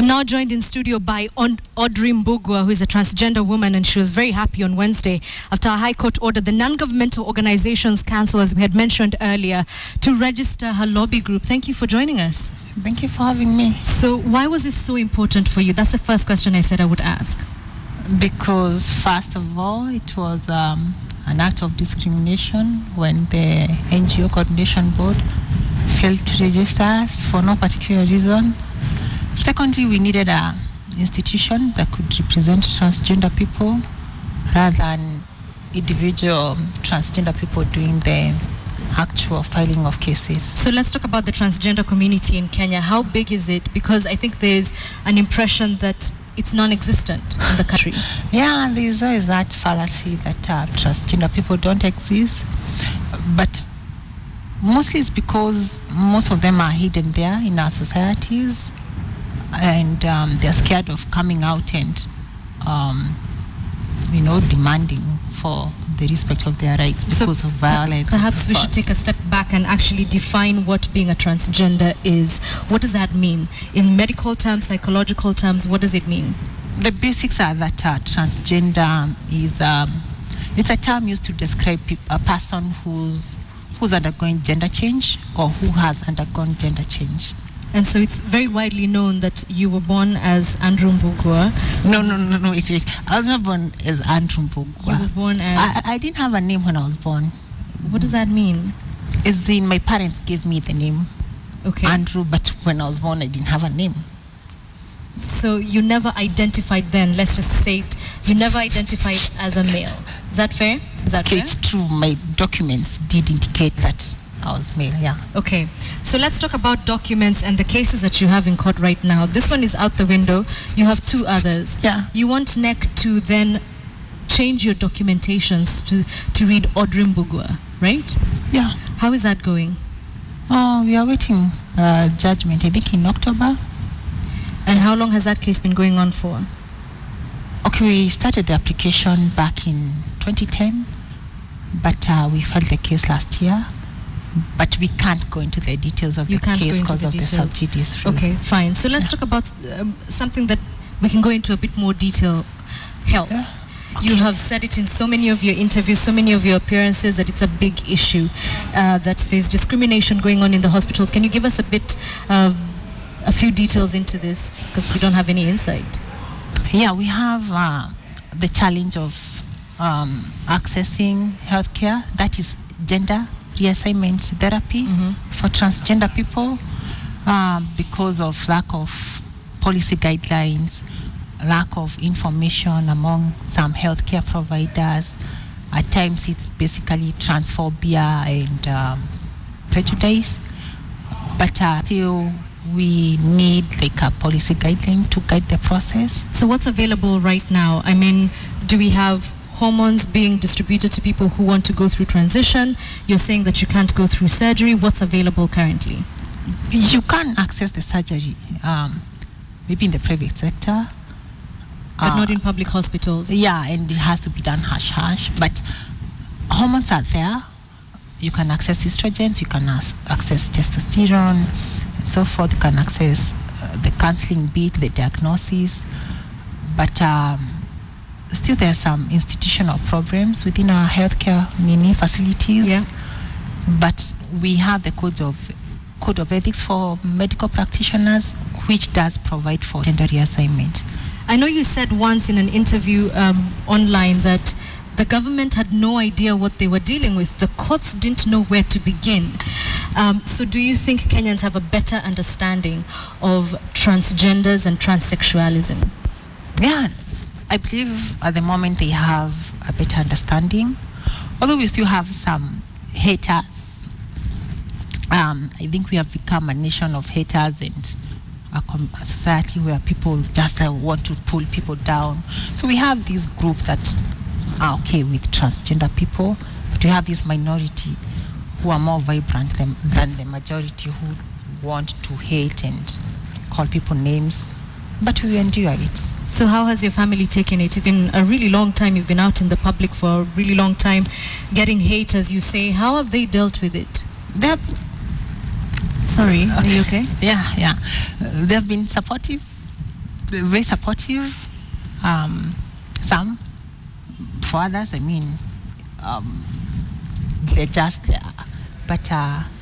I'm now joined in studio by Audrey Mbugua, who is a transgender woman, and she was very happy on Wednesday after a High Court ordered the Non-Governmental Organizations Council, as we had mentioned earlier, to register her lobby group. Thank you for joining us. Thank you for having me. So why was this so important for you? That's the first question I said I would ask. Because first of all, it was an act of discrimination when the NGO Coordination Board failed to register us for no particular reason. Secondly, we needed an institution that could represent transgender people rather than individual transgender people doing the actual filing of cases. So let's talk about the transgender community in Kenya. How big is it? Because I think there's an impression that it's non-existent in the country. Yeah, there's always that fallacy that transgender people don't exist. But mostly it's because most of them are hidden there in our societies, and they're scared of coming out and, demanding for the respect of their rights because of violence. Perhaps we should take a step back and actually define what being a transgender is. What does that mean? In medical terms, psychological terms, what does it mean? The basics are that transgender is it's a term used to describe a person who's undergoing gender change or who has undergone gender change. And so it's very widely known that you were born as Audrey Mbugua. No. Wait. I was not born as Audrey Mbugua. You were born as... I didn't have a name when I was born. What does that mean? It's in my parents gave me the name. Okay. Andrew, but when I was born, I didn't have a name. So you never identified then, let's just say it, you never identified as a male. Is that fair? Okay, it's true. My documents did indicate that I was male, yeah. Okay, so let's talk about documents and the cases that you have in court right now. This one is out the window. You have two others. Yeah. You want NEC to then change your documentations to read Audrey Mbugua, right? Yeah. How is that going? Oh, we are waiting judgment, I think in October. And how long has that case been going on for? Okay, we started the application back in 2010, but we filed the case last year. But we can't go into the details of the case because of the subsidies. Okay, fine. So let's talk about something that we can go into a bit more detail. Health. Yeah. Okay. You have said it in so many of your interviews, so many of your appearances, that it's a big issue, that there's discrimination going on in the hospitals. Can you give us a few details into this, because we don't have any insight? Yeah, we have the challenge of accessing healthcare, that is gender reassignment therapy for transgender people, because of lack of policy guidelines, lack of information among some healthcare providers. At times it's basically transphobia and prejudice, but still we need like a policy guideline to guide the process. So what's available right now? I mean, do we have hormones being distributed to people who want to go through transition? You're saying that you can't go through surgery. What's available currently? You can access the surgery, maybe in the private sector. But not in public hospitals? Yeah, and it has to be done hush-hush. But hormones are there. You can access estrogens, you can access testosterone, and so forth. You can access the counseling bit, the diagnosis. But still there are some institutional problems within our healthcare facilities. Yeah. But we have the code of ethics for medical practitioners, which does provide for gender reassignment. I know you said once in an interview online that the government had no idea what they were dealing with. The courts didn't know where to begin. So do you think Kenyans have a better understanding of transgenders and transsexualism? Yeah, I believe at the moment they have a better understanding, although we still have some haters. I think we have become a nation of haters and a society where people just want to pull people down. So we have this group that are okay with transgender people, but we have this minority who are more vibrant than the majority who want to hate and call people names. But we endure it. So how has your family taken it? It's been a really long time. You've been out in the public for a really long time, getting hate, as you say. How have they dealt with it? Sorry, are you okay? Yeah. They've been supportive. very supportive. Some, for others, I mean, they're just there. But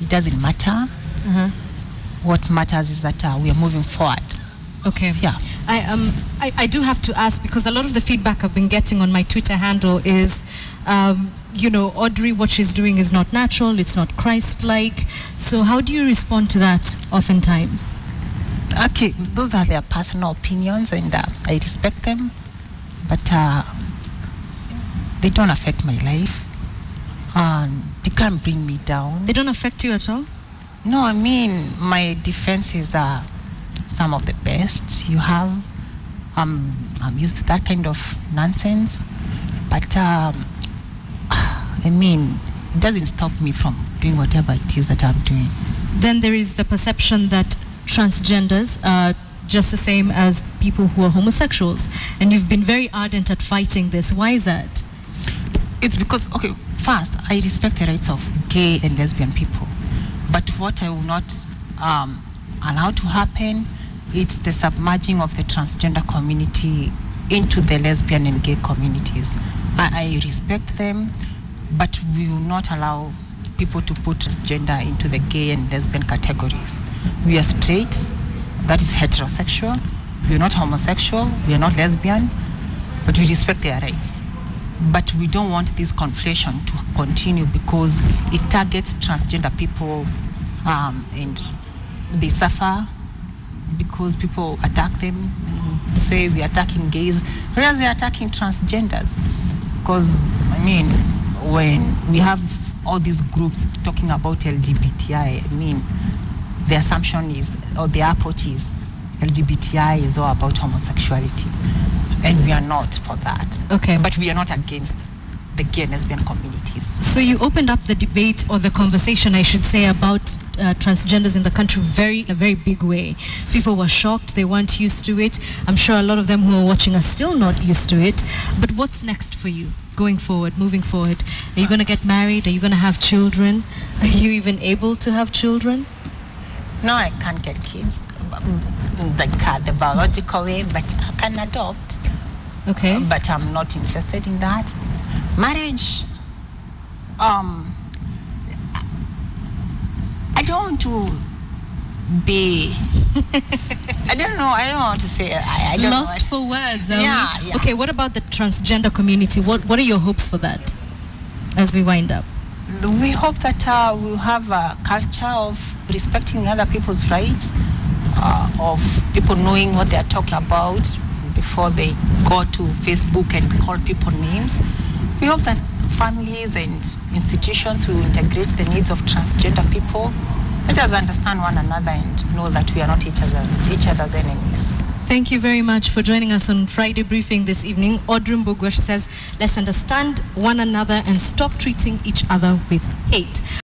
it doesn't matter. What matters is that we are moving forward. Okay. Yeah. I do have to ask, because a lot of the feedback I've been getting on my Twitter handle is, Audrey, what she's doing is not natural, it's not Christ-like. So how do you respond to that oftentimes? Okay, those are their personal opinions, and I respect them, but they don't affect my life. They can't bring me down. They don't affect you at all? No, I mean, my defenses are some of the best you have. I'm used to that kind of nonsense, but I mean, it doesn't stop me from doing whatever it is that I'm doing. Then there is the perception that transgenders are just the same as people who are homosexuals, and you've been very ardent at fighting this. Why is that? It's because, okay, first, I respect the rights of gay and lesbian people, but what I will not allow to happen, it's the submerging of the transgender community into the lesbian and gay communities. I respect them, but we will not allow people to put transgender into the gay and lesbian categories. We are straight, that is heterosexual. We are not homosexual, we are not lesbian, but we respect their rights. But we don't want this conflation to continue because it targets transgender people, and they suffer because people attack them, say we're attacking gays, whereas they're attacking transgenders. Because, I mean, when we have all these groups talking about LGBTI, I mean, the assumption is, or the approach is, LGBTI is all about homosexuality. And we are not for that. Okay. But we are not against the gay and lesbian communities. So you opened up the debate, or the conversation, I should say, about transgenders in the country in a very big way. People were shocked, they weren't used to it. I'm sure a lot of them who are watching are still not used to it. But what's next for you, going forward, moving forward? Are you going to get married? Are you going to have children? Are you even able to have children? No, I can't get kids, like the biological way, but I can adopt. Okay. But I'm not interested in that. Marriage, I don't want to be, I don't know what to say. I don't Lost know. for words. Yeah. Okay, what about the transgender community? What are your hopes for that as we wind up? We hope that we'll have a culture of respecting other people's rights, of people knowing what they're talking about before they go to Facebook and call people names. We hope that families and institutions will integrate the needs of transgender people. Let us understand one another and know that we are not each other's enemies. Thank you very much for joining us on Friday Briefing this evening. Audrey Mbugua says, let's understand one another and stop treating each other with hate.